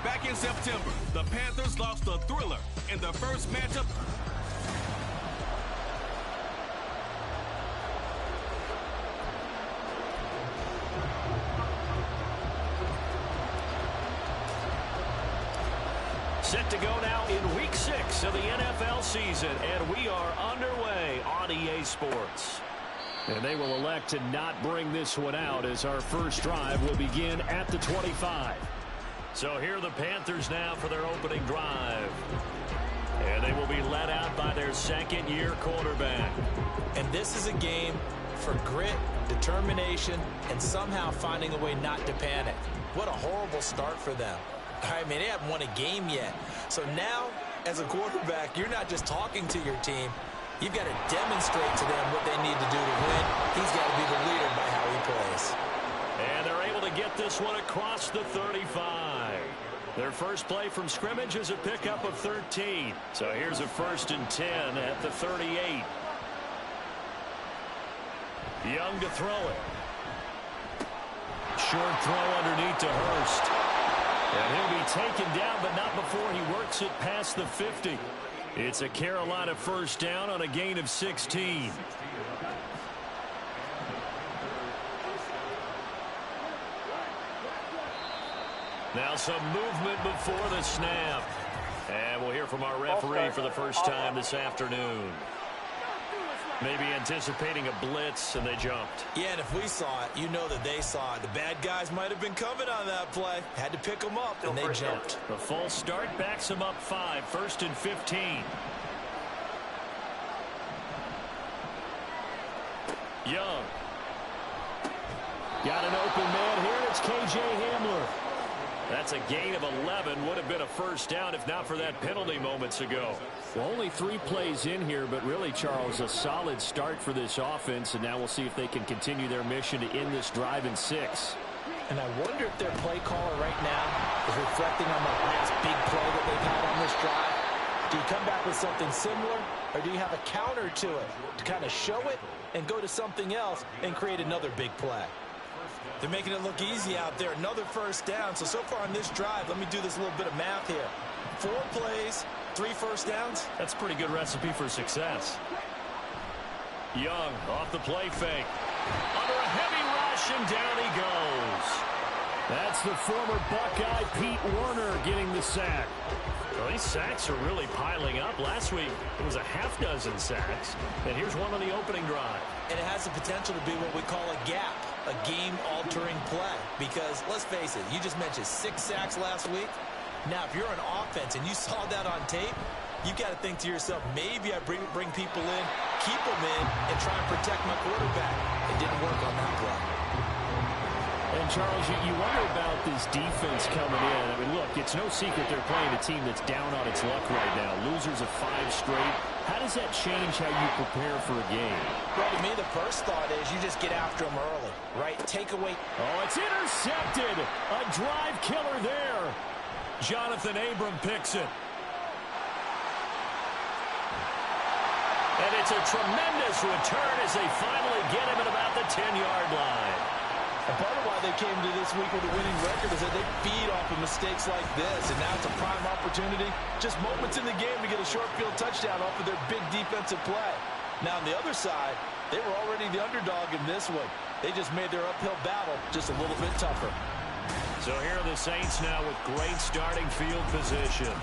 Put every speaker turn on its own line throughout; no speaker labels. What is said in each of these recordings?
Back in September, the Panthers lost a thriller in the first matchup.
Set to go now in Week 6 of the NFL season, and we are underway on EA Sports. And they will elect to not bring this one out as our first drive will begin at the 25. So here are the Panthers now for their opening drive. And they will be led out by their second-year quarterback.
And this is a game for grit, determination, and somehow finding a way not to panic. What a horrible start for them. I mean, they haven't won a game yet. So now, as a quarterback, you're not just talking to your team. You've got to demonstrate to them what they need to do to win. He's got to be the leader by how he plays.
And they're able to get this one across the 35. Their first play from scrimmage is a pickup of 13. So here's a 1st and 10 at the 38. Young to throw it. Short throw underneath to Hurst. And he'll be taken down, but not before he works it past the 50. It's a Carolina first down on a gain of 16. Now some movement before the snap. And we'll hear from our referee for the first time this afternoon. Maybe anticipating a blitz, and they jumped.
Yeah, and if we saw it, you know that they saw it. The bad guys might have been coming on that play. Had to pick them up, and they jumped.
The full start backs them up 5, 1st and 15. Young. Got an open man here, and it's K.J. Hamler. That's a gain of 11. Would have been a first down if not for that penalty moments ago.
Well, only 3 plays in here, but really, Charles, a solid start for this offense, and now we'll see if they can continue their mission to end this drive in 6.
And I wonder if their play caller right now is reflecting on the last big play that they've had on this drive. Do you come back with something similar, or do you have a counter to it to kind of show it and go to something else and create another big play? They're making it look easy out there. Another first down. So far on this drive, let me do this little bit of math here. 4 plays, 3 first downs.
That's a pretty good recipe for success. Young off the play fake. Under a heavy rush, and down he goes.
That's the former Buckeye Pete Werner getting the sack.
Well, these sacks are really piling up. Last week, it was a half-dozen sacks. And here's one on the opening drive.
And it has the potential to be what we call a gap, a game-altering play. Because, let's face it, you just mentioned 6 sacks last week. Now, if you're an offense and you saw that on tape, you've got to think to yourself, maybe I bring people in, keep them in, and try and protect my quarterback. It didn't work on that play.
And, Charles, you wonder about this defense coming in. I mean, look, it's no secret they're playing a team that's down on its luck right now. Losers of 5 straight. How does that change how you prepare for a game?
Well, to me, the first thought is you just get after them early, right? Take away.
Oh, it's intercepted. A drive killer there.
Jonathan Abram picks it. And it's a tremendous return as they finally get him at about the 10-yard line.
And part of why they came to this week with a winning record is that they feed off of mistakes like this, and now it's a prime opportunity, just moments in the game to get a short field touchdown off of their big defensive play. Now, on the other side, they were already the underdog in this one. They just made their uphill battle just a little bit tougher.
So here are the Saints now with great starting field position.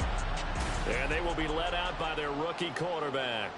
And they will be led out by their rookie quarterback.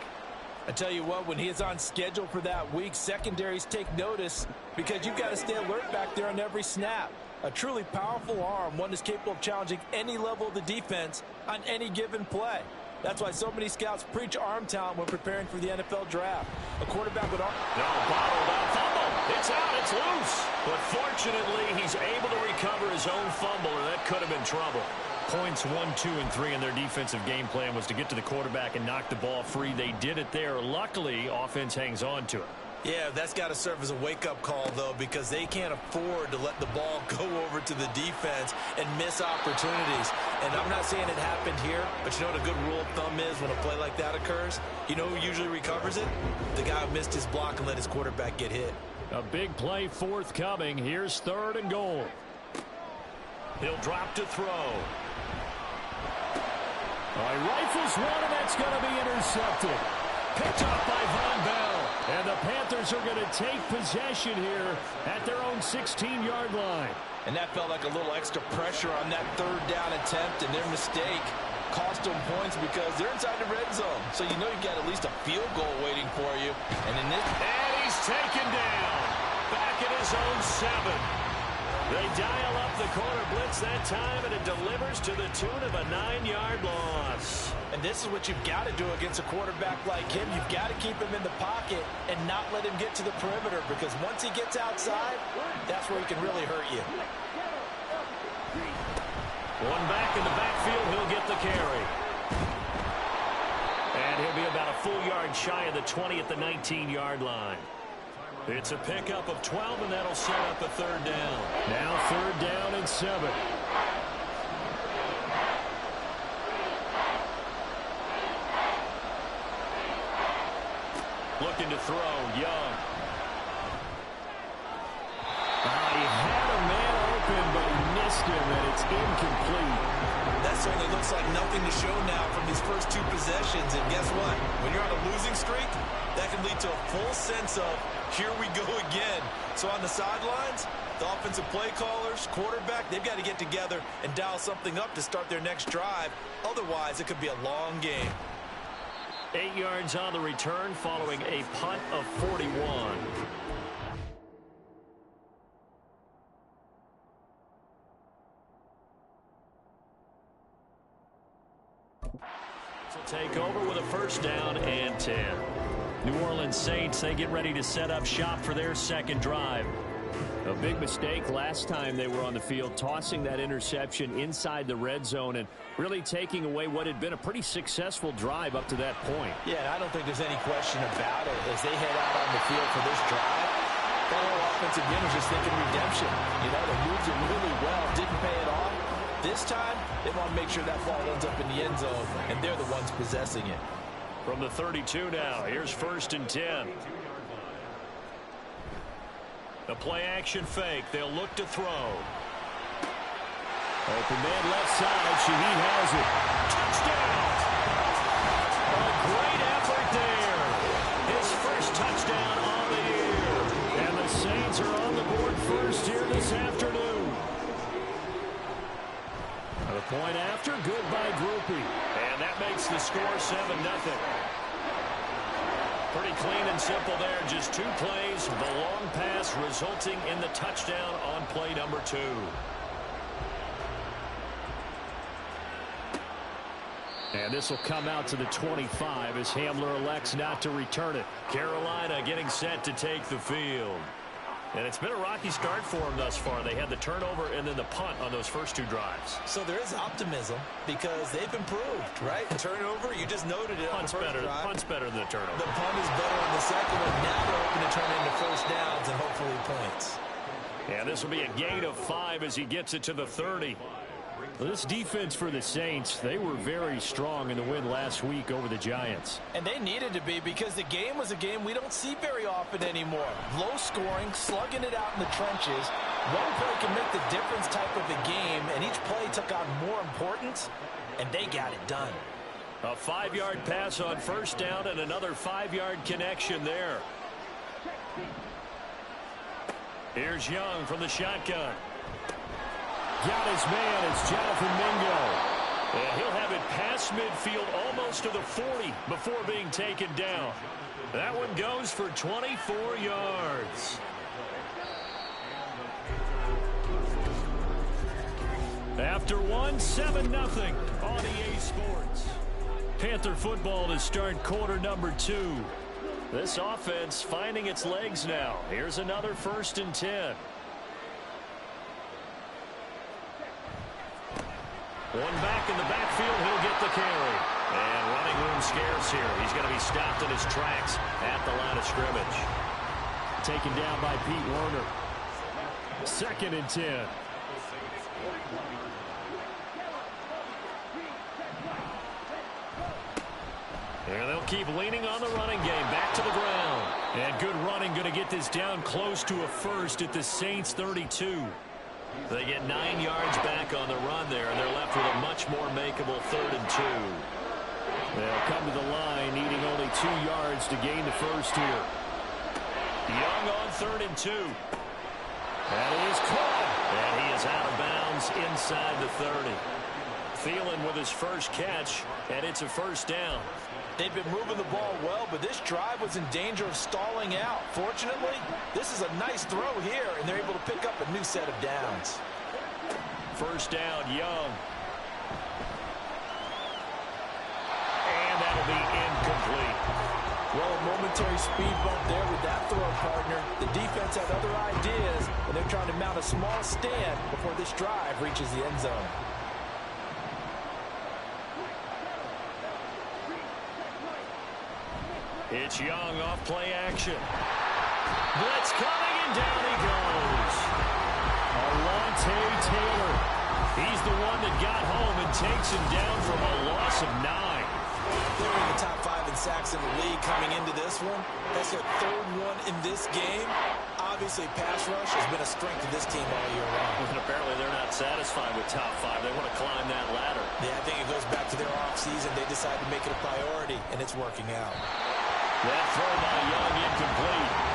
I tell you what, when he is on schedule for that week, secondaries take notice because you've got to stay alert back there on every snap. A truly powerful arm, one that's capable of challenging any level of the defense on any given play. That's why so many scouts preach arm talent when preparing for the NFL draft. A quarterback with arm...
No, bottled up, fumble. It's out, it's loose. But fortunately, he's able to recover his own fumble, or that could have been trouble. Points 1, 2, and 3 in their defensive game plan was to get to the quarterback and knock the ball free. They did it there. Luckily, offense hangs on to it.
Yeah, that's got to serve as a wake-up call, though, because they can't afford to let the ball go over to the defense and miss opportunities. And I'm not saying it happened here, but you know what a good rule of thumb is when a play like that occurs? You know who usually recovers it? The guy who missed his block and let his quarterback get hit.
A big play forthcoming. Here's 3rd and goal. He'll drop to throw. Rifles one, and that's going to be intercepted. Picked off by Von Bell. And the Panthers are going to take possession here at their own 16-yard line.
And that felt like a little extra pressure on that 3rd down attempt, and their mistake cost them points because they're inside the red zone. So you know you've got at least a field goal waiting for you. And
he's taken down. Back at his own 7. They dial up the corner blitz that time, and it delivers to the tune of a 9-yard loss.
And this is what you've got to do against a quarterback like him. You've got to keep him in the pocket and not let him get to the perimeter, because once he gets outside, that's where he can really hurt you.
One back in the backfield, he'll get the carry. And he'll be about a full yard shy of the 20 at the 19-yard line. It's a pickup of 12, and that'll set up a 3rd down. Now 3rd down and 7. Looking to throw, Young. He had a man open, but he missed him, and it's incomplete.
That certainly looks like nothing to show now from these first 2 possessions. And guess what? When you're on a losing streak, that can lead to a full sense of, here we go again. So on the sidelines, the offensive play callers, quarterback, they've got to get together and dial something up to start their next drive. Otherwise, it could be a long game.
8 yards on the return following a punt of 41. Take over with a 1st down and 10. New Orleans Saints, they get ready to set up shop for their 2nd drive. A big mistake last time they were on the field, tossing that interception inside the red zone and really taking away what had been a pretty successful drive up to that point.
Yeah, I don't think there's any question about it. As they head out on the field for this drive, that whole offensive unit was just thinking redemption. You know, they moved it really well, didn't pay it off. This time, they want to make sure that ball ends up in the end zone, and they're the ones possessing it.
From the 32 now, here's 1st and 10. The play-action fake. They'll look to throw. Open man left side. Shaheed has it. Touchdown! A great effort there. His first touchdown on the year. And the Saints are on the board first here this afternoon. The point after, good by Groupie. And that makes the score 7-0. Pretty clean and simple there. Just 2 plays. The long pass resulting in the touchdown on play number 2. And this will come out to the 25 as Hamler elects not to return it. Carolina getting set to take the field. And it's been a rocky start for them thus far. They had the turnover and then the punt on those first 2 drives.
So there is optimism because they've improved, right? Turnover, you just noted it on the first drive.
Punt's better than the turnover.
The punt is better on the second one. Now they're hoping to turn into 1st downs and hopefully points.
And this will be a gain of 5 as he gets it to the 30. Well, this defense for the Saints, they were very strong in the win last week over the Giants.
And they needed to be because the game was a game we don't see very often anymore. Low scoring, slugging it out in the trenches. One play can make the difference type of a game, and each play took on more importance, and they got it done.
A 5-yard pass on 1st down and another 5-yard connection there. Here's Young from the shotgun. Got his man. It's Jonathan Mingo. And he'll have it past midfield almost to the 40 before being taken down. That one goes for 24 yards. After 7-0 on EA Sports. Panther football to start quarter number 2. This offense finding its legs now. Here's another 1st and 10. One back in the backfield, he'll get the carry. And running room scarce here. He's going to be stopped in his tracks at the line of scrimmage. taken down by Pete Werner. 2nd and 10. And they'll keep leaning on the running game. Back to the ground. And good running, going to get this down close to a first at the Saints 32. They get 9 yards back on the run there, and they're left with a much more makeable 3rd and 2. They'll come to the line, needing only 2 yards to gain the first here. Young on 3rd and 2. That is caught. And he is out of bounds inside the 30. Thielen with his first catch, and it's a first down.
They've been moving the ball well, but this drive was in danger of stalling out. Fortunately, this is a nice throw here, and they're able to pick up a new set of downs.
First down, Young. And that'll be incomplete.
Well, a momentary speed bump there with that throw, partner. The defense had other ideas, and they're trying to mount a small stand before this drive reaches the end zone.
It's Young off play action. Blitz coming, and down he goes. Alontae Taylor. He's the one that got home and takes him down from a loss of 9.
They're in the top 5 in sacks in the league coming into this one. That's their 3rd one in this game. Obviously, pass rush has been a strength of this team all year long.
And apparently they're not satisfied with top 5. They want to climb that ladder.
Yeah, I think it goes back to their offseason. They decided to make it a priority, and it's working out.
That throw by Young incomplete.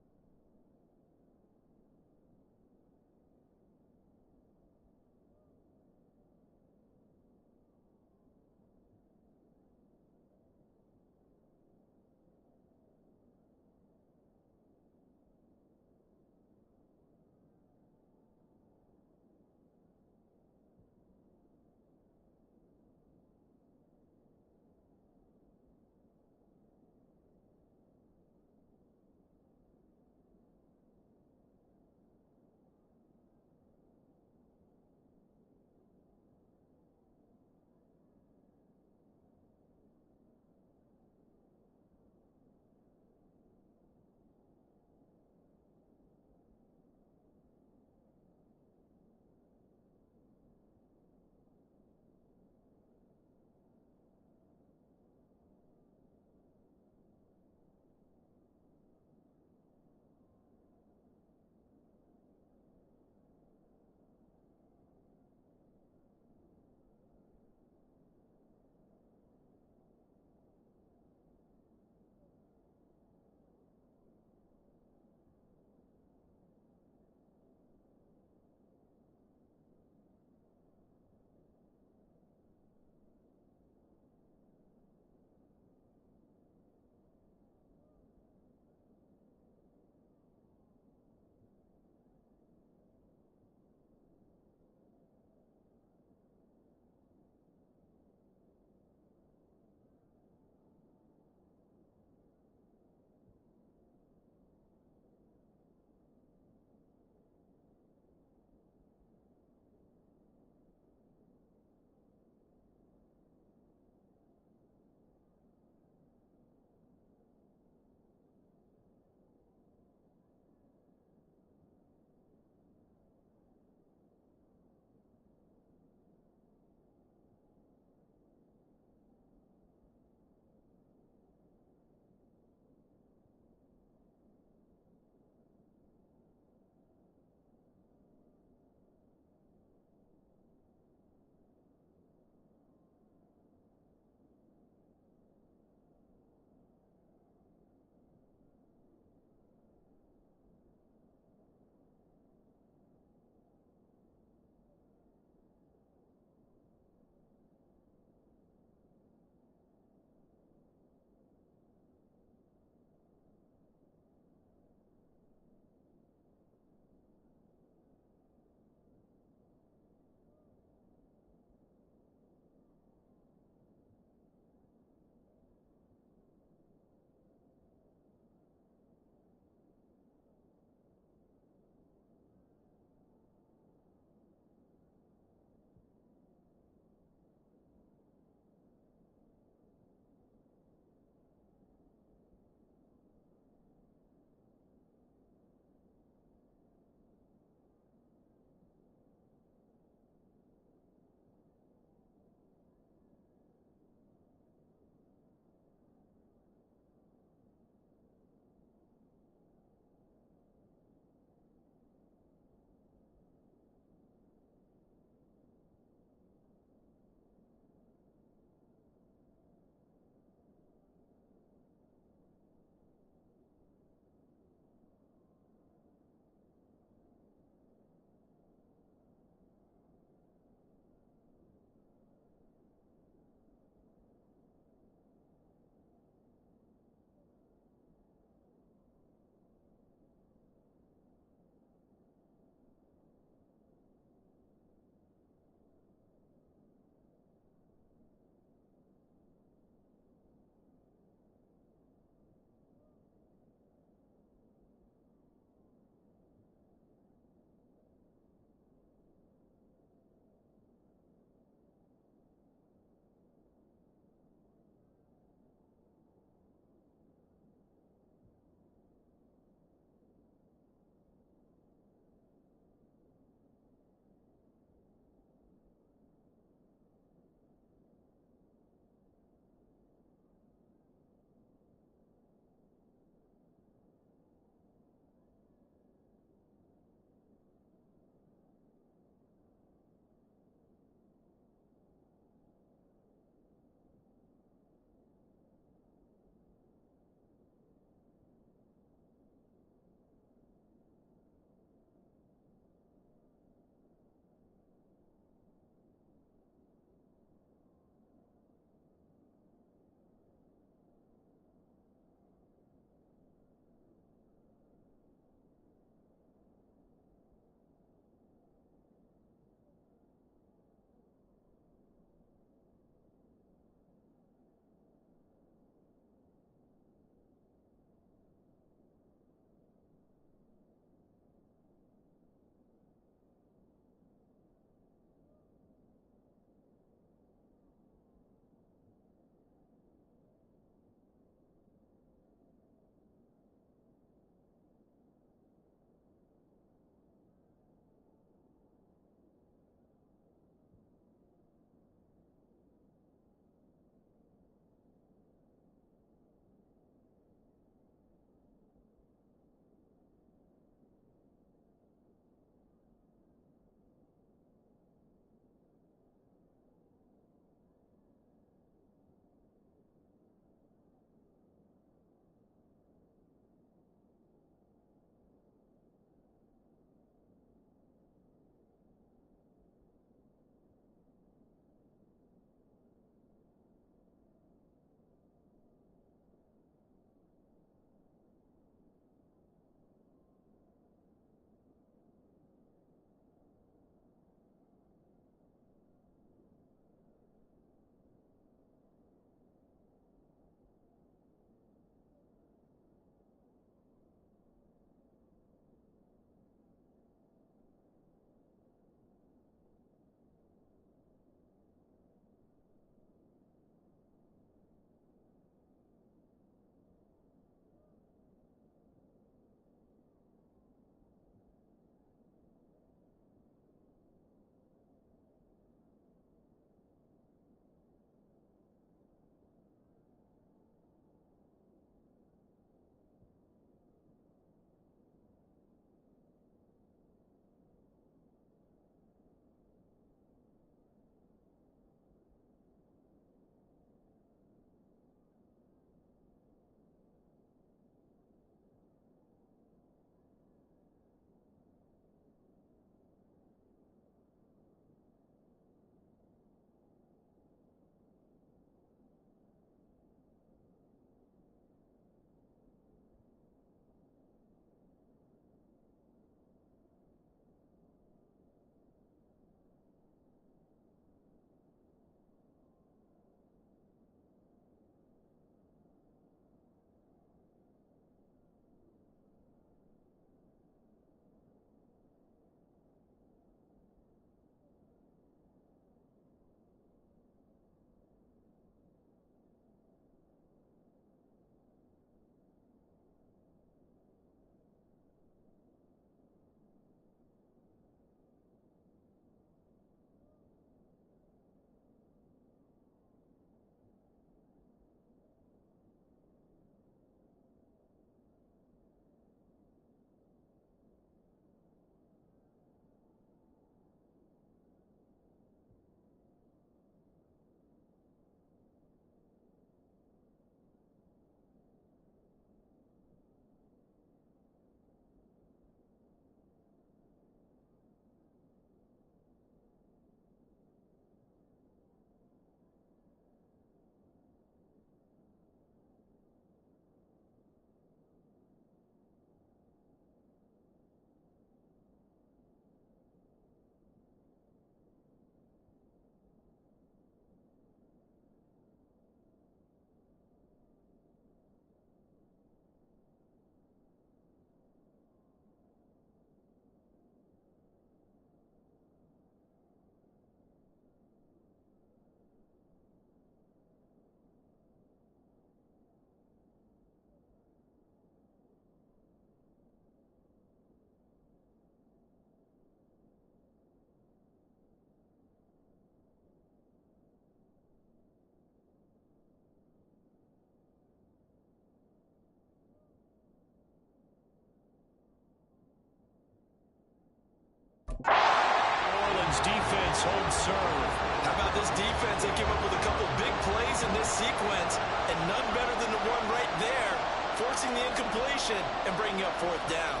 defense holds serve.
How about this defense? They came up with a couple big plays in this sequence, and none better than the one right there, forcing the incompletion and bringing up fourth down.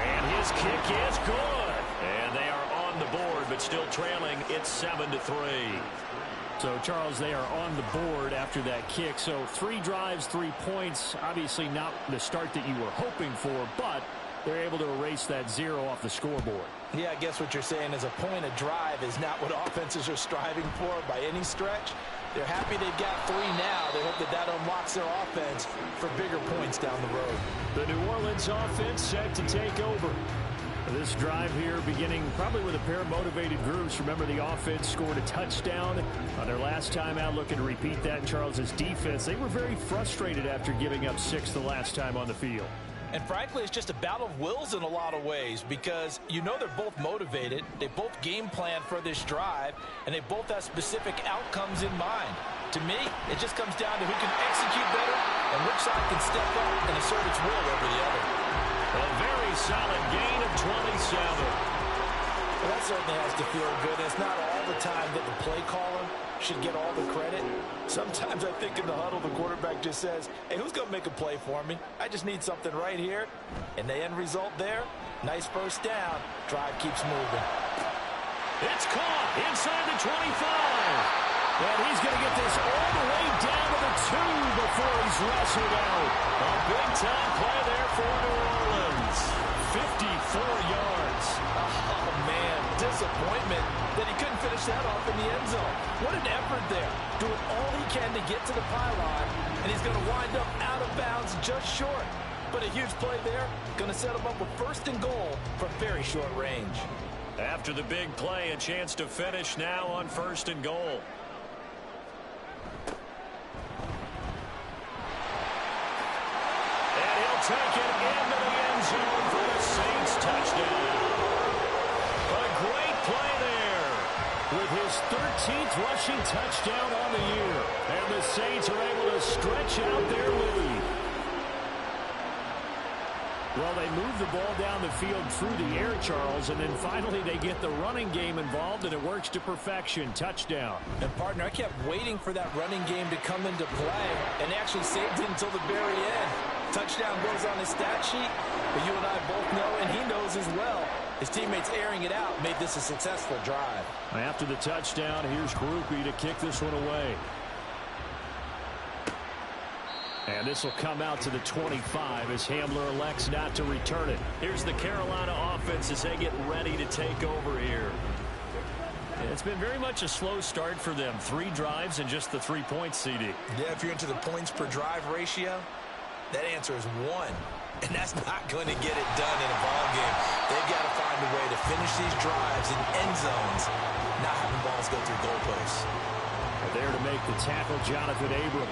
And his kick is good. And they are on the board, but still trailing. It's 7-3.
So, Charles, they are on the board after that kick. So 3 drives, 3 points. Obviously not the start that you were hoping for, but they're able to erase that 0 off the scoreboard.
Yeah, I guess what you're saying is a point of drive is not what offenses are striving for by any stretch. They're happy they've got 3 now. They hope that that unlocks their offense for bigger points down the road.
The New Orleans offense set to take over.
This drive here beginning probably with a pair of motivated groups. Remember, the offense scored a touchdown on their last time out. Looking to repeat that in Charles's defense. They were very frustrated after giving up 6 the last time on the field.
And frankly, it's just a battle of wills in a lot of ways because you know they're both motivated. They both game plan for this drive, and they both have specific outcomes in mind. To me, it just comes down to who can execute better and which side can step up and assert its will over the other.
A very solid gain of 27.
Well, that certainly has to feel good. It's not all the time that the play caller should get all the credit. Sometimes I think in the huddle, the quarterback just says, hey, who's going to make a play for me? I just need something right here. And the end result there, nice first down. Drive keeps moving.
It's caught inside the 25. And he's going to get this all the way down to the 2 before he's wrestled out. A big-time play there for New Orleans. 54 yards.
Oh, man, disappointment that he couldn't finish that off in the end zone. What an effort there. Doing all he can to get to the pylon, and he's going to wind up out of bounds just short. But a huge play there, going to set him up with 1st and goal from very short range.
After the big play, a chance to finish now on 1st and goal. Take it into the end zone for the Saints touchdown. A great play there with his 13th rushing touchdown on the year. And the Saints are able to stretch out their lead.
Well, they move the ball down the field through the air, Charles, and then finally they get the running game involved, and it works to perfection. Touchdown.
And, partner, I kept waiting for that running game to come into play and actually saved it until the very end. Touchdown goes on his stat sheet, but you and I both know, and he knows as well, his teammates airing it out made this a successful drive.
After the touchdown, here's Groupie to kick this one away. And this will come out to the 25 as Hamler elects not to return it.
Here's the Carolina offense as they get ready to take over here. It's been very much a slow start for them. 3 drives and just the 3 points, CD.
Yeah, if you're into the points per drive ratio, that answer is 1. And that's not going to get it done in a ball game. They've got to find a way to finish these drives in end zones, not having balls go through goalposts.
There to make the tackle, Jonathan Abram.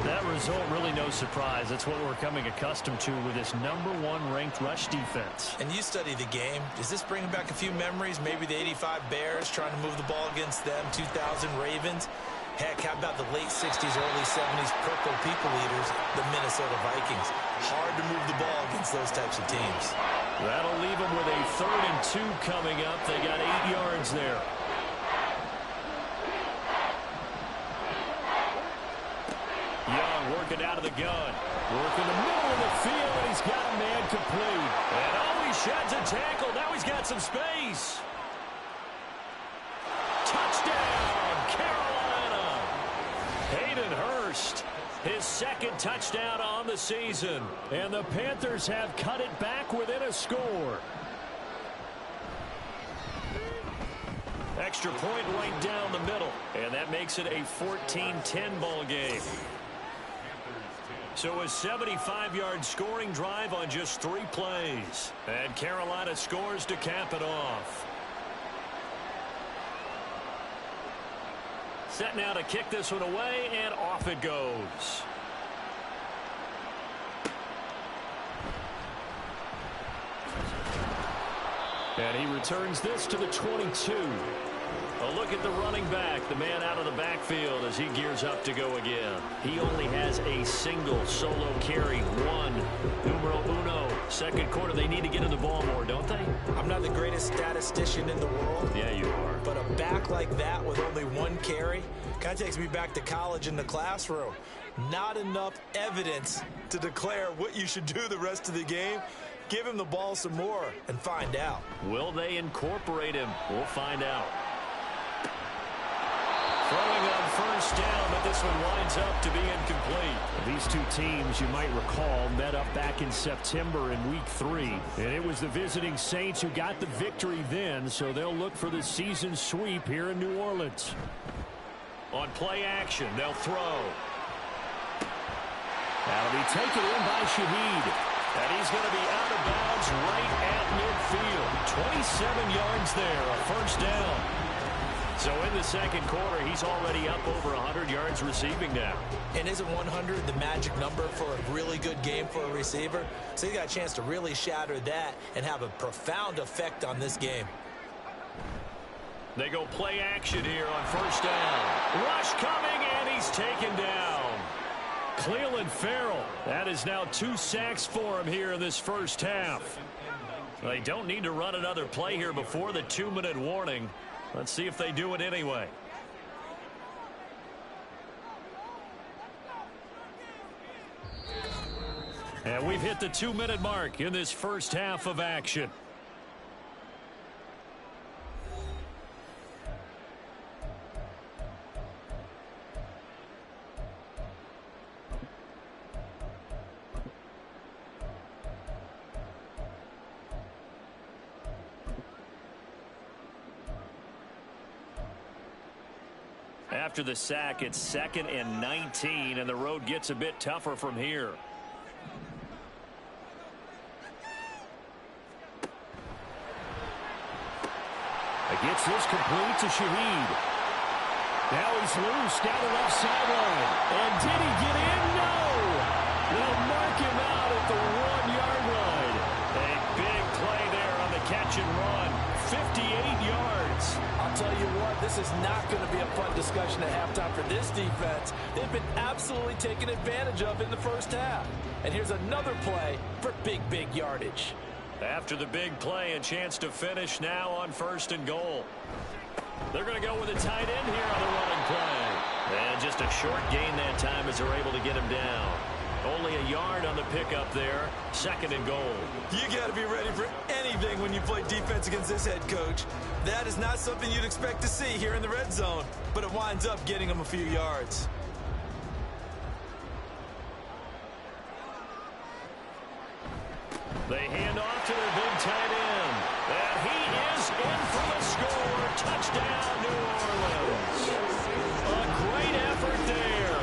That result, really no surprise. That's what we're coming accustomed to with this #1 ranked rush defense.
And you study the game. Does this bring back a few memories? Maybe the 85 Bears trying to move the ball against them, 2000 Ravens. Heck, how about the late 60s, early 70s Purple People Eaters, the Minnesota Vikings? Hard to move the ball against those types of teams.
That'll leave them with a 3rd and 2 coming up. They got 8 yards there. Young working out of the gun. Working the middle of the field, and he's got a man complete. And he sheds a tackle. Now he's got some space. Touchdown, Carolina. Hayden Hurst, his 2nd touchdown on the season.
And the Panthers have cut it back within a score.
Extra point right down the middle. And that makes it a 14-10 ball game. So a 75-yard scoring drive on just 3 plays. And Carolina scores to cap it off. Set now to kick this one away, and off it goes. And he returns this to the 22. A look at the running back, the man out of the backfield as he gears up to go again. He only has a single solo carry, 1. Numero uno. 2nd quarter, they need to get in the ball more, don't they?
greatest statistician in the world.
Yeah, you are.
But a back like that with only one carry kind of takes me back to college in the classroom. Not enough evidence to declare what you should do the rest of the game. Give him the ball some more and find out.
Will they incorporate him? We'll find out. Throwing on first down, but this one winds up to be incomplete.
These two teams, you might recall, met up back in September in Week 3. And it was the visiting Saints who got the victory then, so they'll look for the season sweep here in New Orleans.
On play action, they'll throw.
That'll be taken in by Shaheed.
And he's going to be out of bounds right at midfield. 27 yards there, a first down. So in the second quarter, he's already up over 100 yards receiving now.
And isn't 100 the magic number for a really good game for a receiver? So he got a chance to really shatter that and have a profound effect on this game.
They go play action here on first down. Rush coming, and he's taken down. Cleveland Farrell. That is now 2 sacks for him here in this first half. They don't need to run another play here before the 2-minute warning. Let's see if they do it anyway. And we've hit the 2-minute mark in this first half of action. After the sack, it's 2nd and 19, and the road gets a bit tougher from here.
Gets this complete to Shaheed. Now he's loose down the left sideline. And did he get in? No! They'll mark him out at the 1-yard line.
A big play there on the catch and run. 58 yards.
I'll tell you what, this is not going to be a fun discussion at halftime for this defense. They've been absolutely taken advantage of in the first half. And here's another play for big yardage.
After the big play, a chance to finish now on 1st and goal. They're going to go with a tight end here on the running play. And just a short gain that time as they're able to get him down. Only a yard on the pickup there. 2nd and goal.
You got to be ready for anything when you play defense against this head coach. That is not something you'd expect to see here in the red zone, but it winds up getting him a few yards.
They hand off to their big tight end. And he is in for the score. Touchdown, New Orleans. A great effort there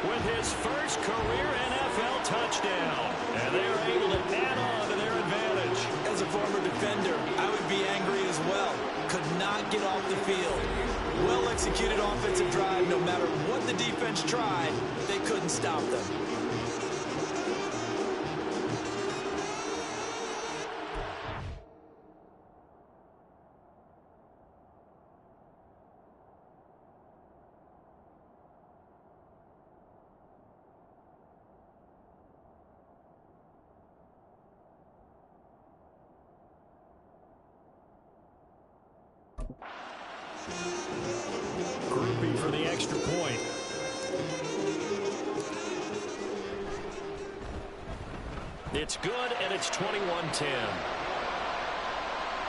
with his first career NFL touchdown. And they are able to add on to their advantage.
As a former defender, I would be angry as well. Could not get off the field. Well-executed offensive drive. No matter what the defense tried, they couldn't stop them.
Groupie for the extra point. It's good, and it's 21-10.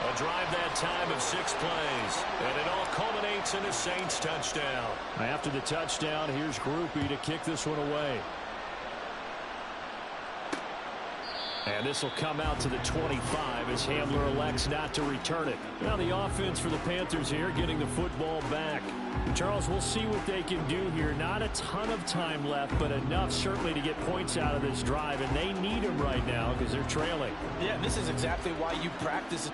A drive that time of 6 plays, and it all culminates in a Saints touchdown.
After the touchdown, here's Groupie to kick this one away. And this will come out to the 25 as Hamler elects not to return it. Now the offense for the Panthers here getting the football back. Charles, we'll see what they can do here. Not a ton of time left, but enough certainly to get points out of this drive. And they need them right now because they're trailing.
Yeah, this is exactly why you practice.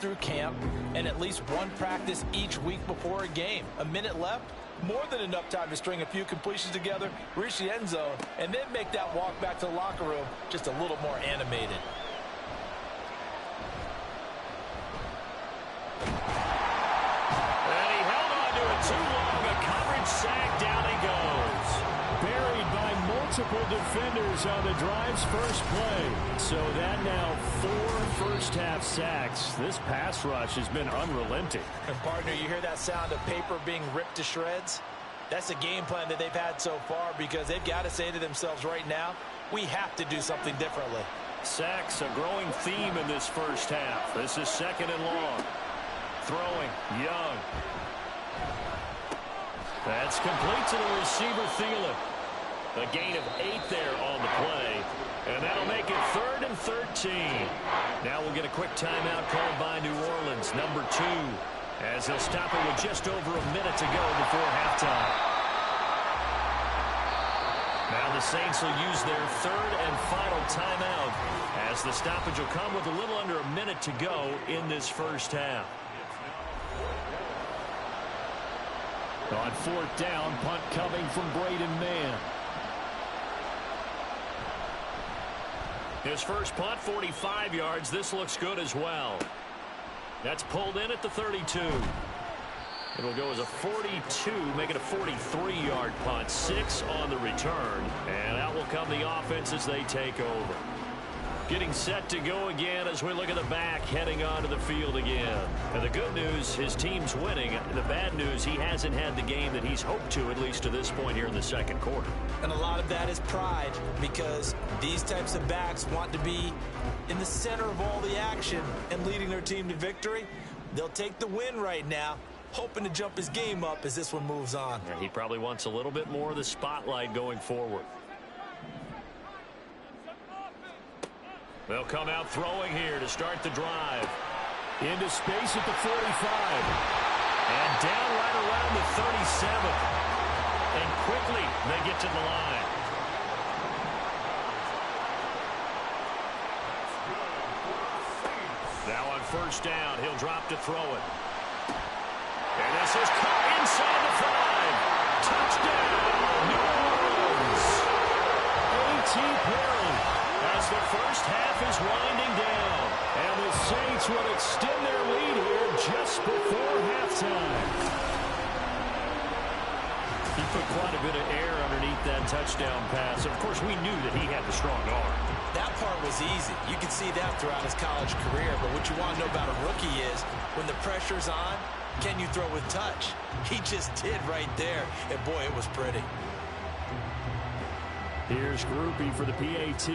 through camp and at least one practice each week before a game. A minute left, more than enough time to string a few completions together, reach the end zone, and then make that walk back to the locker room just a little more animated.
And he held on to it too long. A coverage sack. Down he goes.
Buried by multiple defenders on the drive's first play. So that now 4 first-half sacks. This pass rush has been unrelenting.
And partner, you hear that sound of paper being ripped to shreds? That's a game plan that they've had so far because they've got to say to themselves right now, we have to do something differently.
Sacks, a growing theme in this first half. This is 2nd and long. Throwing, Young. That's complete to the receiver, Thielen. A gain of 8 there on the play. And that'll make it 3rd and 13. Now we'll get a quick timeout called by New Orleans, number 2, as they'll stop it with just over a minute to go before halftime. Now the Saints will use their 3rd and final timeout as the stoppage will come with a little under a minute to go in this first half.
On 4th down, punt coming from Braden Mann.
His first punt, 45 yards. This looks good as well. That's pulled in at the 32. It'll go as a 42, make it a 43-yard punt. 6 on the return. And out will come the offense as they take over. Getting set to go again as we look at the back, heading onto the field again. And the good news, his team's winning. The bad news, he hasn't had the game that he's hoped to, at least to this point here in the second quarter.
And a lot of that is pride because these types of backs want to be in the center of all the action and leading their team to victory. They'll take the win right now, hoping to jump his game up as this one moves on.
Yeah, he probably wants a little bit more of the spotlight going forward. They'll come out throwing here to start the drive.
Into space at the 45.
And down right around the 37. And quickly they get to the line. Now on 1st down, he'll drop to throw it. And this is caught inside the 5. Touchdown, New Orleans.
A.T. Perry.
As the first half is winding down.
And the Saints would extend their lead here just before halftime.
He put quite a bit of air underneath that touchdown pass. Of course, we knew that he had the strong arm.
That part was easy. You can see that throughout his college career. But what you want to know about a rookie is when the pressure's on, can you throw with touch? He just did right there. And, boy, it was pretty.
Here's Groupie for the PAT.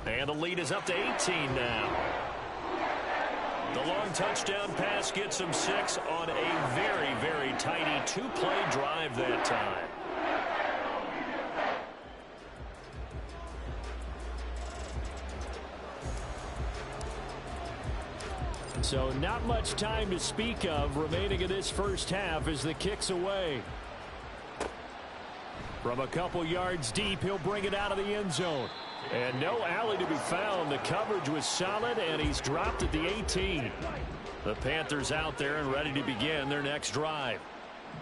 And the lead is up to 18 now. The long touchdown pass gets him 6 on a very, very tidy 2-play drive that time.
So not much time to speak of remaining in this first half as the kick's away. From a couple yards deep, he'll bring it out of the end zone. And no alley to be found. The coverage was solid, and he's dropped at the 18. The Panthers out there and ready to begin their next drive.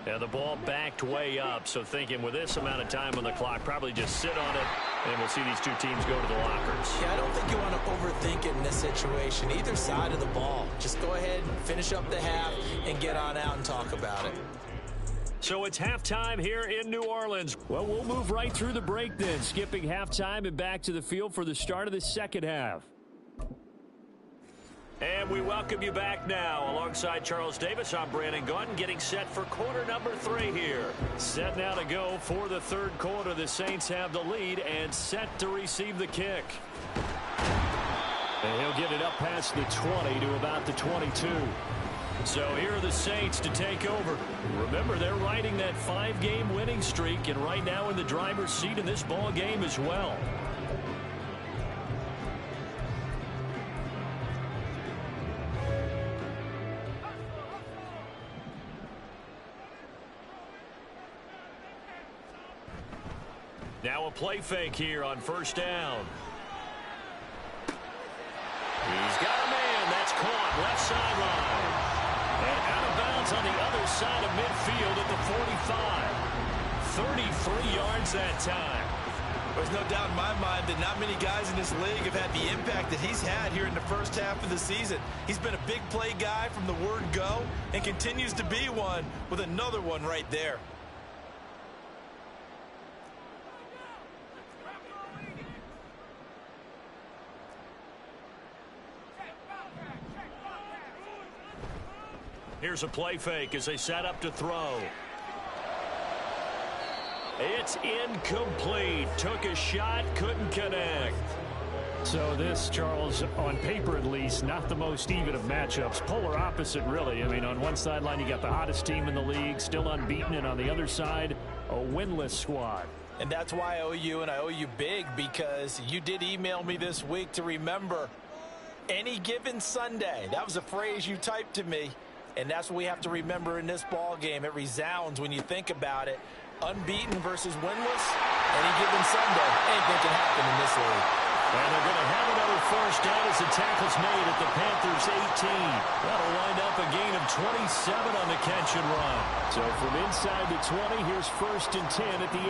And the ball backed way up, so thinking with this amount of time on the clock, probably just sit on it, and we'll see these two teams go to the lockers.
Yeah, I don't think you want to overthink it in this situation. Either side of the ball. Just go ahead, finish up the half, and get on out and talk about it.
So it's halftime here in New Orleans.
Well, we'll move right through the break then, skipping halftime and back to the field for the start of the second half.
And we welcome you back now. Alongside Charles Davis, I'm Brandon Gunn, getting set for quarter number 3 here. Set now to go for the third quarter. The Saints have the lead and set to receive the kick.
And he'll get it up past the 20 to about the 22.
So here are the Saints to take over.
Remember, they're riding that 5-game winning streak, and right now in the driver's seat in this ball game as well.
Now a play fake here on 1st down. He's got a man. That's caught left sideline. And out of bounds on the other side of midfield at the 45. 33 yards that time.
There's no doubt in my mind that not many guys in this league have had the impact that he's had here in the first half of the season. He's been a big play guy from the word go and continues to be one with another one right there.
Here's a play fake as they set up to throw. It's incomplete. Took a shot, couldn't connect.
So this, Charles, on paper at least, not the most even of matchups. Polar opposite, really. I mean, on one sideline, you got the hottest team in the league, still unbeaten, and on the other side, a winless squad.
And that's why I owe you, and I owe you big, because you did email me this week to remember any given Sunday. That was a phrase you typed to me, and that's what we have to remember in this ball game. It resounds when you think about it. Unbeaten versus winless, any given Sunday, anything can happen in this league.
And they're going to have another first down as the tackle's made at the Panthers' 18. That'll wind up a gain of 27 on the catch and run. So from inside the 20, here's 1st and 10 at the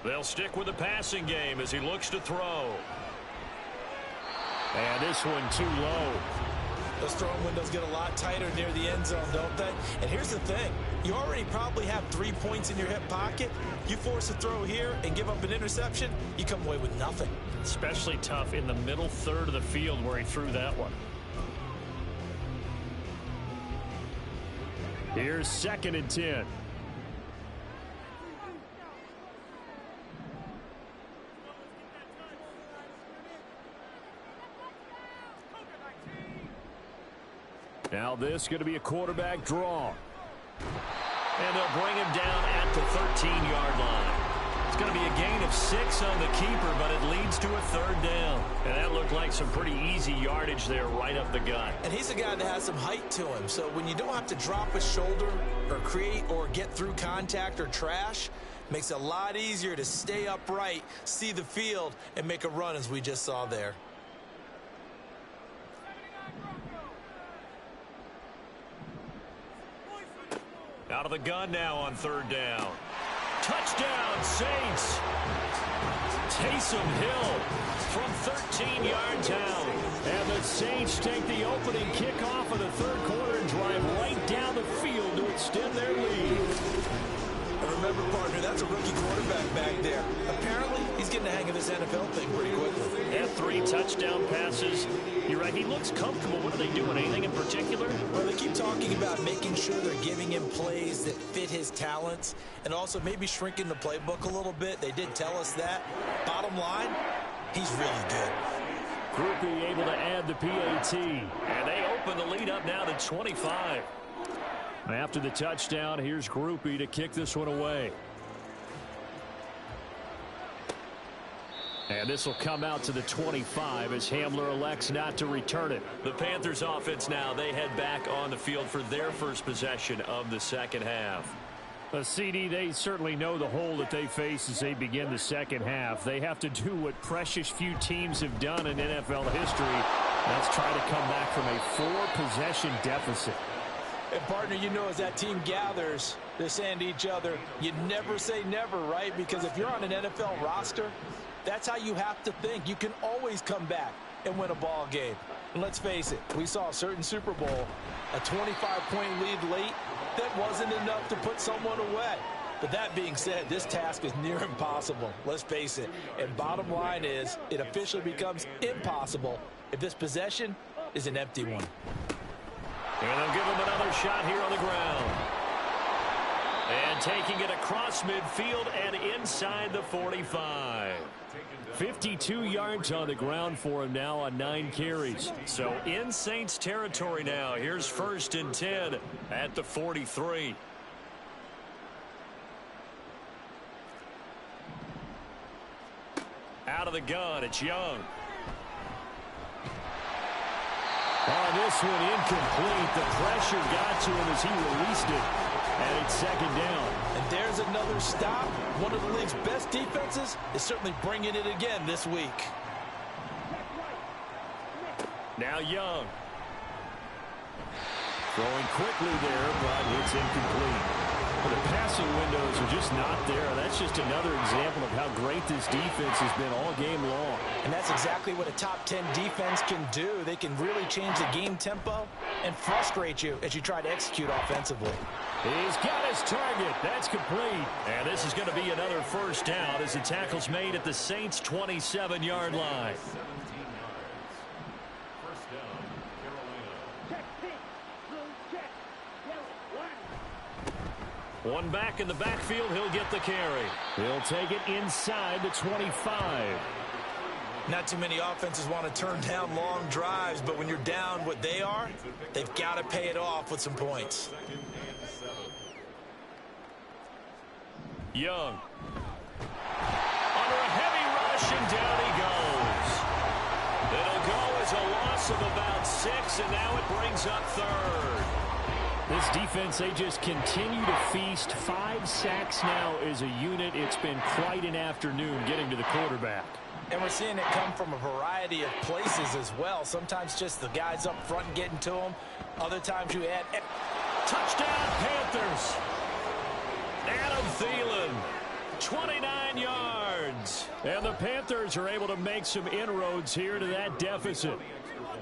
18. They'll stick with the passing game as he looks to throw. And this one too low.
Those throwing windows get a lot tighter near the end zone, don't they? And here's the thing. You already probably have 3 points in your hip pocket. You force a throw here and give up an interception, you come away with nothing.
Especially tough in the middle third of the field where he threw that one. Here's 2nd and 10. Now this is going to be a quarterback draw.
And they'll bring him down at the 13-yard line. It's going to be a gain of 6 on the keeper, but it leads to a 3rd down. And that looked like some pretty easy yardage there right up the gut.
And he's a guy that has some height to him. So when you don't have to drop a shoulder or create or get through contact or trash, makes it a lot easier to stay upright, see the field, and make a run as we just saw there.
Out of the gun now on 3rd down. Touchdown, Saints. Taysom Hill from 13 yards out. And the Saints take the opening kickoff of the 3rd quarter and drive right down the field to extend their lead.
And remember, partner, that's a rookie quarterback back there. Apparently, he's getting the hang of this NFL thing pretty quickly.
And 3 touchdown passes. You're right, he looks comfortable. What are they doing? Anything in particular?
Well, they keep talking about making sure they're giving him plays that fit his talents and also maybe shrinking the playbook a little bit. They did tell us that. Bottom line, he's really good.
Groupie able to add the PAT. And they open the lead up now to 25.
After the touchdown, here's Groupie to kick this one away. And this will come out to the 25 as Hamler elects not to return it.
The Panthers offense now, they head back on the field for their first possession of the 2nd half.
CD, they certainly know the hole that they face as they begin the 2nd half. They have to do what precious few teams have done in NFL history. That's try to come back from a 4-possession deficit.
And, partner, you know, as that team gathers, they're saying to each other, you never say never, right? Because if you're on an NFL roster, that's how you have to think. You can always come back and win a ball game. And let's face it, we saw a certain Super Bowl, a 25-point lead late, that wasn't enough to put someone away. But that being said, this task is near impossible. Let's face it. And bottom line is, it officially becomes impossible if this possession is an empty one.
And they'll give him another shot here on the ground. And taking it across midfield and inside the 45.
52 yards on the ground for him now on 9 carries.
So in Saints territory now. Here's 1st and 10 at the 43. Out of the gun, it's Young.
Oh, this one incomplete. The pressure got to him as he released it.
And it's second down.
And there's another stop. One of the league's best defenses is certainly bringing it again this week.
Now Young. Throwing quickly there, but it's incomplete. The passing windows are just not there. That's just another example of how great this defense has been all game long.
And that's exactly what a top 10 defense can do. They can really change the game tempo and frustrate you as you try to execute offensively.
He's got his target. That's complete. And this is going to be another first down as the tackle's made at the Saints' 27-yard line. One back in the backfield, he'll get the carry. He'll take it inside the 25.
Not too many offenses want to turn down long drives, but when you're down what they are, they've got to pay it off with some points.
Young. Under a heavy rush, and down he goes. It'll go as a loss of about 6, and now it brings up third. This defense, they just continue to feast. 5 sacks now as a unit. It's been quite an afternoon getting to the quarterback.
And we're seeing it come from a variety of places as well. Sometimes just the guys up front getting to them. Other times you add...
Touchdown, Panthers. Adam Thielen, 29 yards. And the Panthers are able to make some inroads here to that deficit.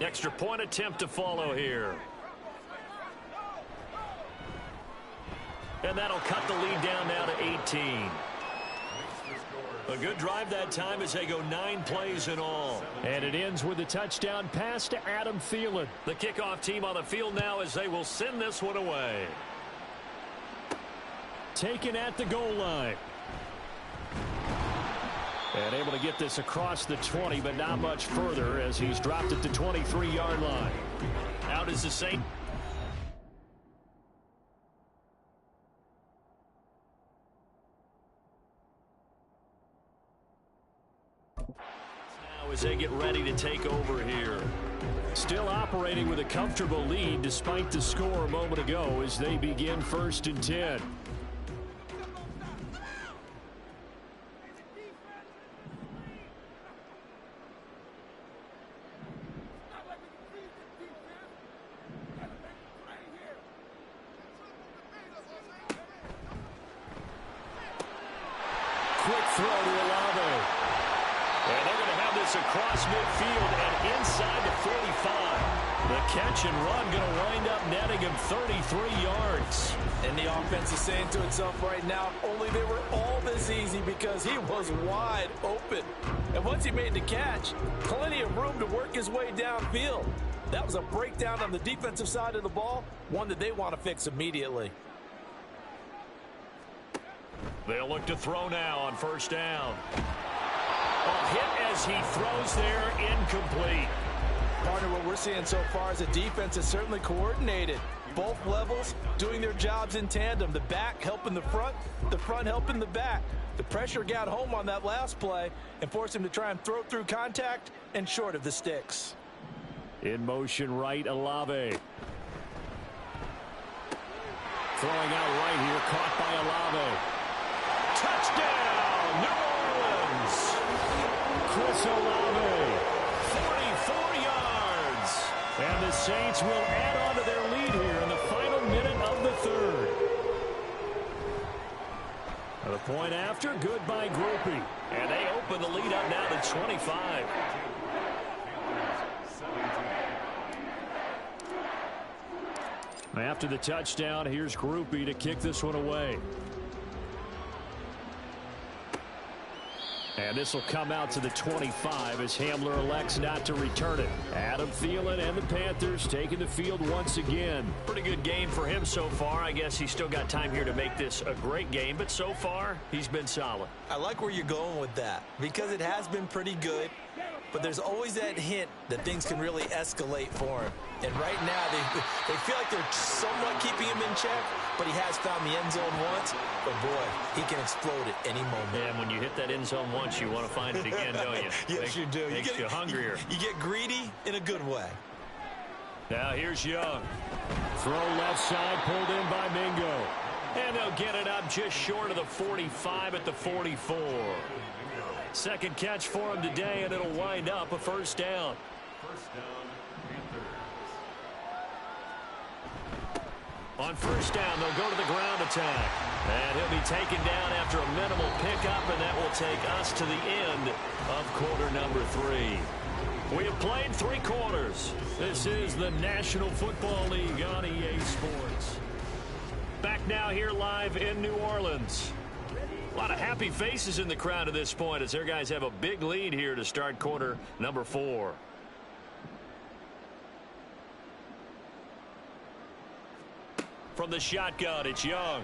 Extra point attempt to follow here. And that'll cut the lead down now to 18. A good drive that time as they go 9 plays in all. And it ends with a touchdown pass to Adam Thielen. The kickoff team on the field now as they will send this one away. Taken at the goal line. And able to get this across the 20, but not much further as he's dropped at the 23-yard line. Out is the Saints. As they get ready to take over here. Still operating with a comfortable lead despite the score a moment ago as they begin 1st and 10. Quick throw to Olave. And they're going to have this across midfield and inside the 45. The catch and run going to wind up netting him 33 yards.
And the offense is saying to itself right now, only they were all this easy because he was wide open. And once he made the catch, plenty of room to work his way downfield. That was a breakdown on the defensive side of the ball, one that they want to fix immediately.
They'll look to throw now on 1st down. A hit as he throws there, incomplete.
Partner, what we're seeing so far is a defense is certainly coordinated. Both levels doing their jobs in tandem. The back helping the front helping the back. The pressure got home on that last play and forced him to try and throw through contact and short of the sticks.
In motion right, Olave. Throwing out right here, caught by Olave. Touchdown, New Orleans! Chris Olave, 44 yards. And the Saints will add on to their lead here in the final minute of the 3rd. The point after, good by Groupie. And they open the lead up now to 25. After the touchdown, here's Groupie to kick this one away. And this will come out to the 25 as Hamler elects not to return it. Adam Thielen and the Panthers taking the field once again. Pretty good game for him so far. I guess he's still got time here to make this a great game, but so far he's been solid.
I like where you're going with that because it has been pretty good, but there's always that hint that things can really escalate for him. And right now they feel like they're somewhat keeping him in check, but he has found the end zone once. But boy, he can explode at any moment.
And when you hit that end zone once, you want to find it again, don't you?
Yes, you do.
Makes you hungrier.
You get greedy in a good way.
Now here's Young. Throw left side, pulled in by Mingo. And they'll get it up just short of the 45 at the 44. Second catch for him today, and it'll wind up a first down. On first down, they'll go to the ground attack. And he'll be taken down after a minimal pickup, and that will take us to the end of quarter number 3. We have played 3 quarters. This is the National Football League on EA Sports. Back now here live in New Orleans. A lot of happy faces in the crowd at this point as their guys have a big lead here to start quarter number 4. From the shotgun, it's Young.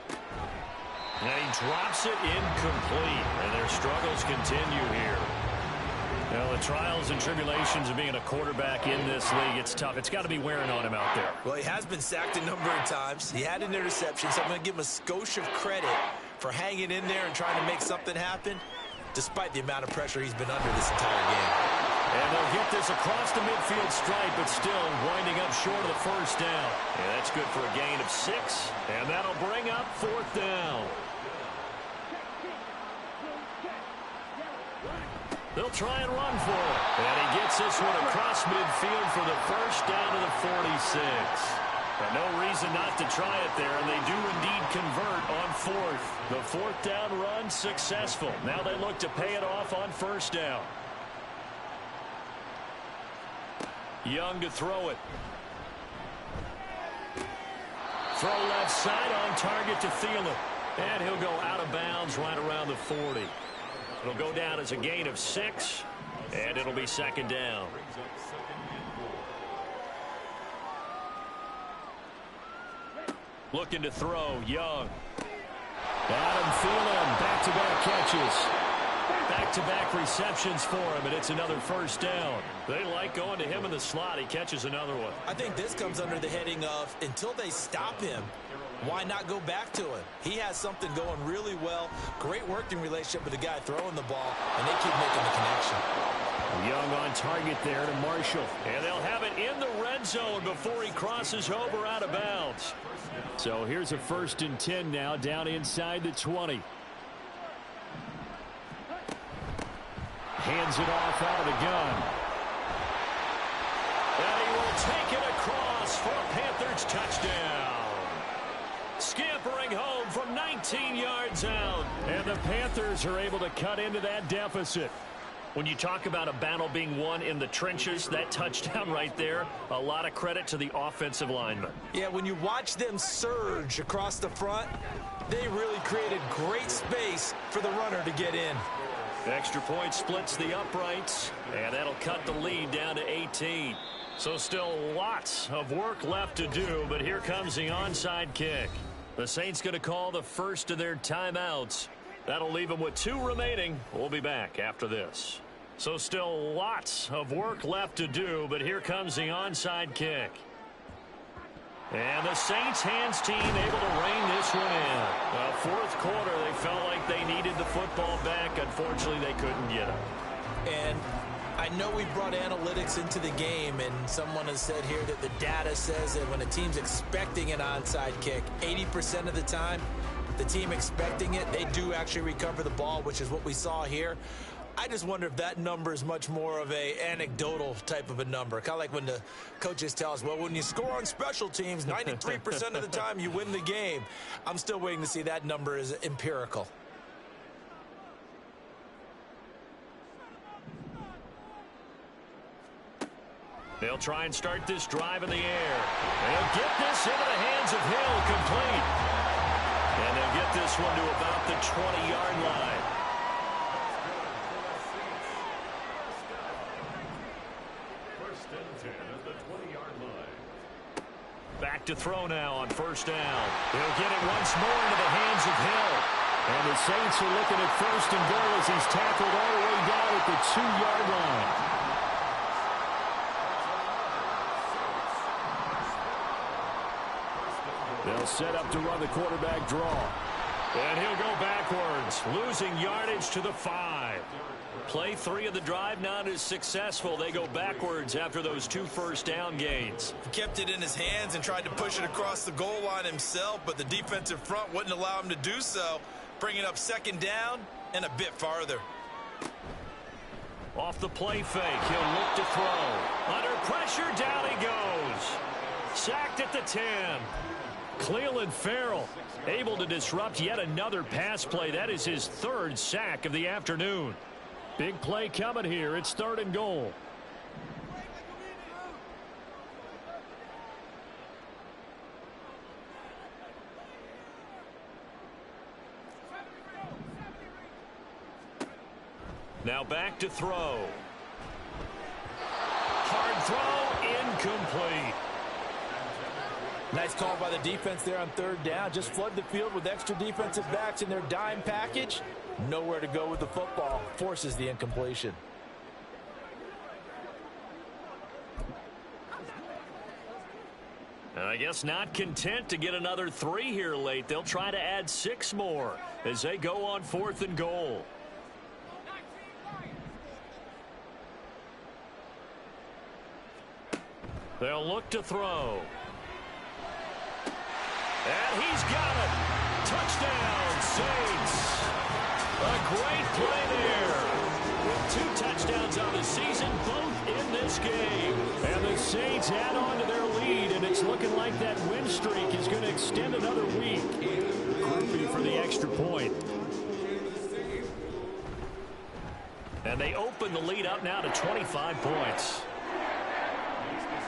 And he drops it incomplete. And their struggles continue here. Well, the trials and tribulations of being a quarterback in this league, it's tough. It's got to be wearing on him out there.
Well, he has been sacked a number of times. He had an interception, so I'm going to give him a skosh of credit for hanging in there and trying to make something happen, despite the amount of pressure he's been under this entire game.
And they'll get this across the midfield stripe, but still winding up short of the first down. And that's good for a gain of 6, and that'll bring up 4th down. They'll try and run for it. And he gets this one across midfield for the first down to the 46. But no reason not to try it there, and they do indeed convert on 4th. The 4th down run successful. Now they look to pay it off on first down. Young to throw it. Throw left side on target to Thielen. And he'll go out of bounds right around the 40. It'll go down as a gain of 6, and it'll be second down. Looking to throw, Young. Adam Thielen, back-to-back catches. Back-to-back receptions for him, and it's another first down. They like going to him in the slot. He catches another one.
I think this comes under the heading of, until they stop him, why not go back to him? He has something going really well. Great working relationship with the guy throwing the ball, and they keep making the connection.
Young on target there to Marshall. And they'll have it in the red zone before he crosses over out of bounds. So here's a 1st and 10 now, down inside the 20. Hands it off out of the gun. And he will take it across for a Panthers touchdown. Scampering home from 19 yards out. And the Panthers are able to cut into that deficit. When you talk about a battle being won in the trenches, that touchdown right there, a lot of credit to the offensive linemen.
Yeah, when you watch them surge across the front, they really created great space for the runner to get in.
Extra point splits the uprights, and that'll cut the lead down to 18. So still lots of work left to do, but here comes the onside kick. The Saints going to call the first of their timeouts. That'll leave them with 2 remaining. We'll be back after this. So still lots of work left to do, but here comes the onside kick. And the Saints hands team able to rein this one in. Well, 4th quarter, they felt like they needed the football back. Unfortunately, they couldn't get it.
And I know we brought analytics into the game, and someone has said here that the data says that when a team's expecting an onside kick, 80% of the time, the team expecting it, they do actually recover the ball, which is what we saw here. I just wonder if that number is much more of a anecdotal type of a number. Kind of like when the coaches tell us, well, when you score on special teams, 93% of the time you win the game. I'm still waiting to see that number is empirical.
They'll try and start this drive in the air. They'll get this into the hands of Hill, complete. And they'll get this one to about the 20-yard line. Back to throw now on first down. He'll get it once more into the hands of Hill. And the Saints are looking at 1st and goal as he's tackled all the way down at the 2-yard line. They'll set up to run the quarterback draw. And he'll go backwards, losing yardage to the 5. Play 3 of the drive not as successful. They go backwards after those 2 first-down gains.
He kept it in his hands and tried to push it across the goal line himself, but the defensive front wouldn't allow him to do so, bringing up 2nd down and a bit farther.
Off the play fake, he'll look to throw. Under pressure, down he goes. Sacked at the 10. Cleveland Farrell able to disrupt yet another pass play. That is his 3rd sack of the afternoon. Big play coming here. It's 3rd and goal. Now back to throw. Hard throw, incomplete.
Nice call by the defense there on 3rd down. Just flood the field with extra defensive backs in their dime package. Nowhere to go with the football. Forces the incompletion.
And I guess not content to get another 3 here late. They'll try to add 6 more as they go on 4th and goal. They'll look to throw. And he's got it. Touchdown, Saints. A great play there. With 2 touchdowns on the season, both in this game. And the Saints add on to their lead, and it's looking like that win streak is going to extend another week. Groupie for the extra point. And they open the lead up now to 25 points.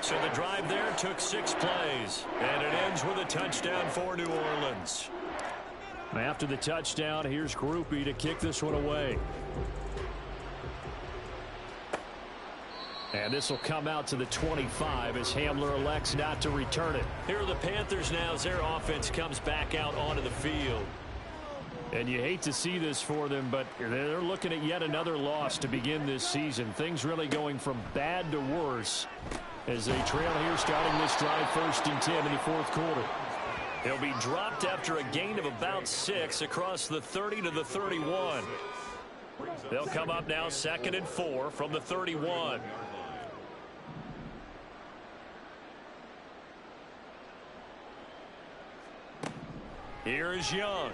So the drive there took 6 plays, and it ends with a touchdown for New Orleans. After the touchdown, here's Groupie to kick this one away. And this will come out to the 25 as Hamler elects not to return it. Here are the Panthers now as their offense comes back out onto the field. And you hate to see this for them, but they're looking at yet another loss to begin this season. Things really going from bad to worse as they trail here starting this drive 1st and 10 in the 4th quarter. He'll be dropped after a gain of about 6 across the 30 to the 31. They'll come up now 2nd and 4 from the 31. Here is Young.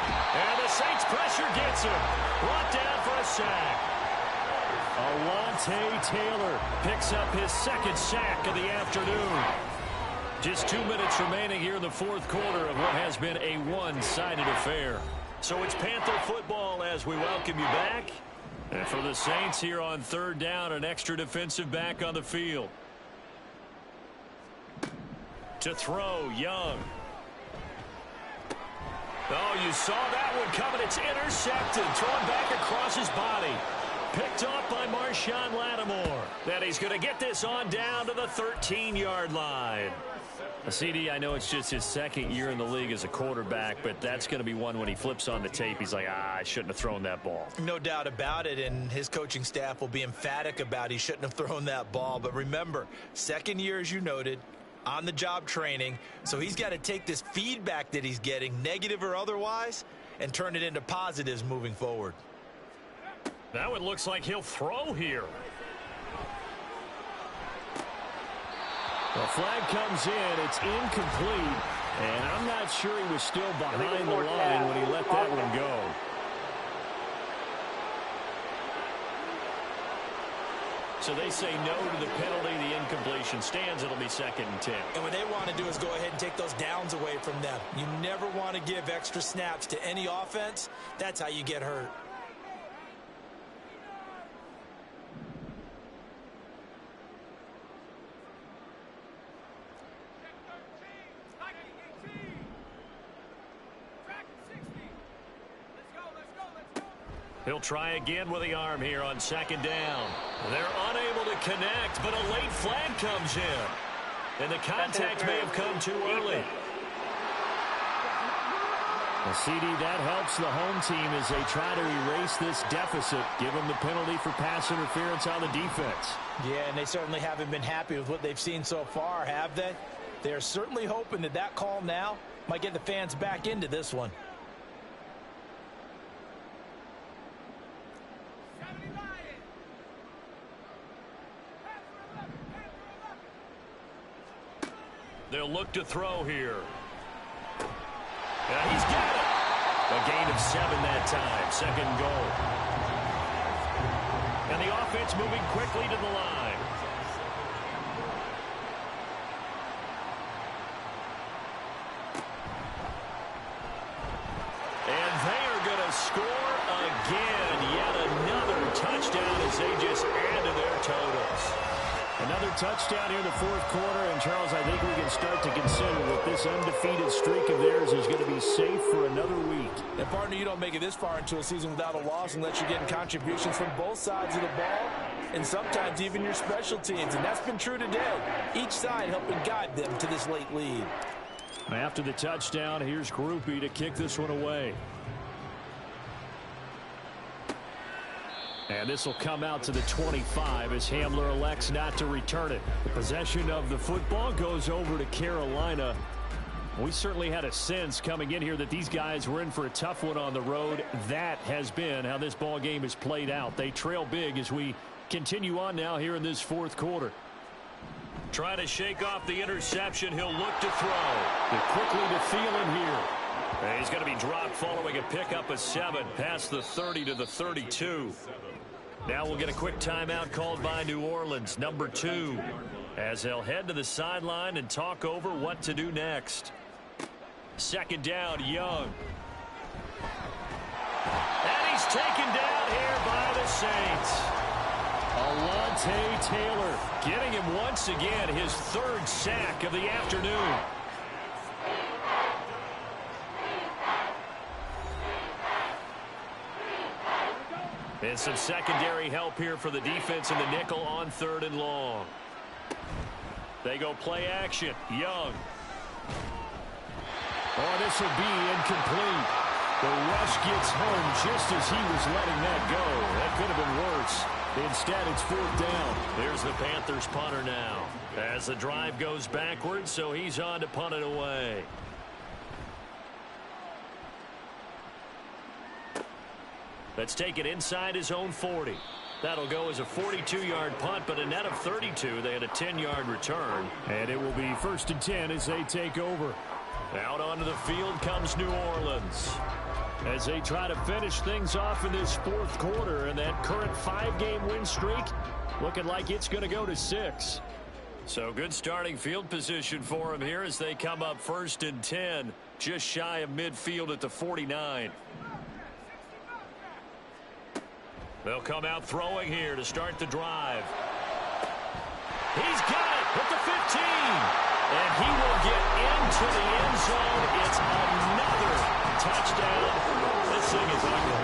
And the Saints pressure gets him. Brought down for a sack. Alontae Taylor picks up his 2nd sack of the afternoon. Just 2 minutes remaining here in the 4th quarter of what has been a one-sided affair. So it's Panther football as we welcome you back. And for the Saints here on 3rd down, an extra defensive back on the field. To throw, Young. Oh, you saw that one coming. It's intercepted. Thrown back across his body. Picked off by Marshawn Lattimore. Then he's going to get this on down to the 13-yard line. CD, I know it's just his 2nd year in the league as a quarterback, but that's going to be one when he flips on the tape. He's like, I shouldn't have thrown that ball.
No doubt about it, and his coaching staff will be emphatic about he shouldn't have thrown that ball. But remember, 2nd year, as you noted, on-the-job training, so he's got to take this feedback that he's getting, negative or otherwise, and turn it into positives moving forward.
Now it looks like he'll throw here. The flag comes in. It's incomplete. And I'm not sure he was still behind the line when he let that one go. So they say no to the penalty. The incompletion stands. It'll be 2nd and 10.
And what they want to do is go ahead and take those downs away from them. You never want to give extra snaps to any offense. That's how you get hurt.
He'll try again with the arm here on 2nd down. They're unable to connect, but a late flag comes in. And the contact may have come too early.
Well, CD, that helps the home team as they try to erase this deficit, give them the penalty for pass interference on the defense.
Yeah, and they certainly haven't been happy with what they've seen so far, have they? They're certainly hoping that that call now might get the fans back into this one.
They'll look to throw here. He's got it. A gain of 7 that time. Second goal. And the offense moving quickly to the line. And they are going to score again. Yet another touchdown as they just add to their totals.
Another touchdown here in the fourth quarter. And, Charles, I think we can start to consider that this undefeated streak of theirs is going to be safe for another week.
And, partner, you don't make it this far into a season without a loss unless you're getting contributions from both sides of the ball and sometimes even your special teams. And that's been true today. Each side helping guide them to this late lead.
After the touchdown, here's Groupie to kick this one away. And this will come out to the 25 as Hamler elects not to return it. The possession of the football goes over to Carolina. We certainly had a sense coming in here that these guys were in for a tough one on the road. That has been how this ball game has played out. They trail big as we continue on now here in this fourth quarter.
Trying to shake off the interception. He'll look to throw. But quickly to Thielen here. And he's going to be dropped following a pickup of 7 past the 30 to the 32. Now we'll get a quick timeout called by New Orleans, number 2, as they'll head to the sideline and talk over what to do next. Second down, Young. And he's taken down here by the Saints. Alontae Taylor getting him once again his 3rd sack of the afternoon. And some secondary help here for the defense in the nickel on 3rd and long. They go play action. Young.
Oh, this will be incomplete. The rush gets home just as he was letting that go. That could have been worse. Instead, it's 4th down.
There's the Panthers punter now. As the drive goes backwards, so he's on to punt it away. Let's take it inside his own 40. That'll go as a 42-yard punt, but a net of 32. They had a 10-yard return.
And it will be 1st and 10 as they take over.
Out onto the field comes New Orleans.
As they try to finish things off in this fourth quarter, and that current 5-game win streak looking like it's going to go to 6.
So good starting field position for them here as they come up 1st and 10, just shy of midfield at the 49. They'll come out throwing here to start the drive. He's got it at the 15. And he will get into the end zone. It's another touchdown. This thing is ugly.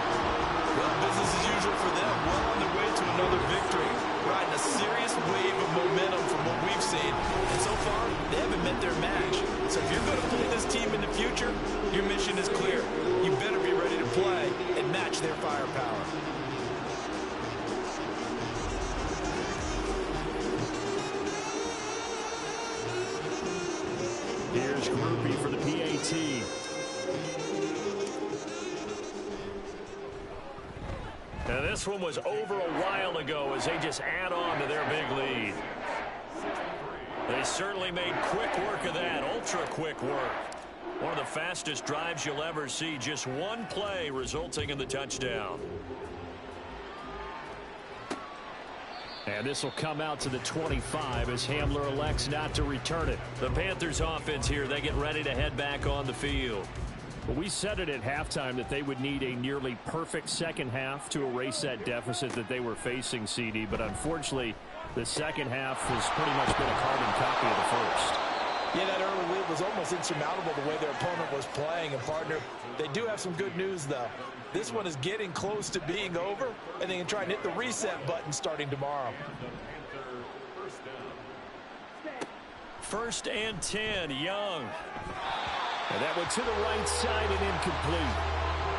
Well, business as usual for them. Well on their way to another victory. Riding a serious wave of momentum from what we've seen. And so far, they haven't met their match. So if you're going to play this team in the future, your mission is clear. You better be ready to play and match their firepower.
Here's Groupie for the PAT.
Now this one was over a while ago as they just add on to their big lead. They certainly made quick work of that, ultra quick work. One of the fastest drives you'll ever see, just one play resulting in the touchdown.
And this will come out to the 25 as Hamler elects not to return it.
The Panthers offense here, they get ready to head back on the field.
Well, we said it at halftime that they would need a nearly perfect second half to erase that deficit that they were facing, CD. But unfortunately, the second half has pretty much been a carbon copy of the first.
Yeah, that early lead was almost insurmountable the way their opponent was playing. And, partner, they do have some good news, though. This one is getting close to being over, and they can try and hit the reset button starting tomorrow.
1st and 10, Young.
And that went to the right side and incomplete.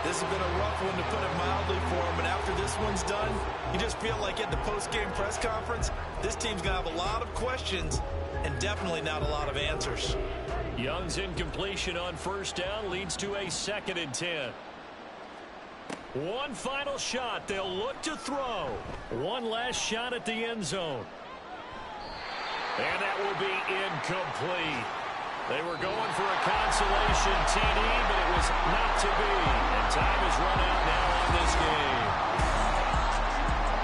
This has been a rough one, to put it mildly, for him. And after this one's done, you just feel like at the post-game press conference, this team's going to have a lot of questions and definitely not a lot of answers.
Young's incompletion on 1st down leads to a 2nd and 10. One final shot. They'll look to throw. One last shot at the end zone. And that will be incomplete. They were going for a consolation TD, but it was not to be. And time has run out now on this game.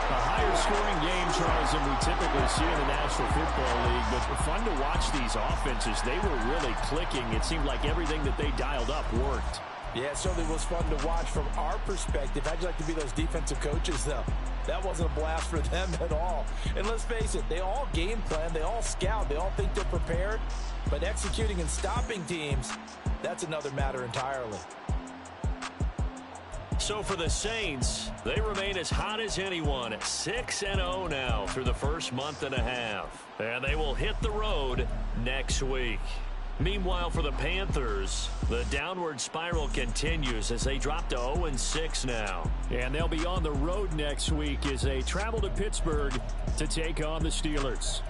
A higher scoring game, Charles, than we typically see in the National Football League. But fun to watch these offenses. They were really clicking. It seemed like everything that they dialed up worked.
Yeah, it certainly was fun to watch from our perspective. How'd you like to be those defensive coaches, though? That wasn't a blast for them at all. And let's face it, they all game plan, they all scout, they all think they're prepared. But executing and stopping teams, that's another matter entirely.
So for the Saints, they remain as hot as anyone at 6-0 now through the first month and a half. And they will hit the road next week. Meanwhile, for the Panthers, the downward spiral continues as they drop to 0-6 now. And they'll be on the road next week as they travel to Pittsburgh to take on the Steelers.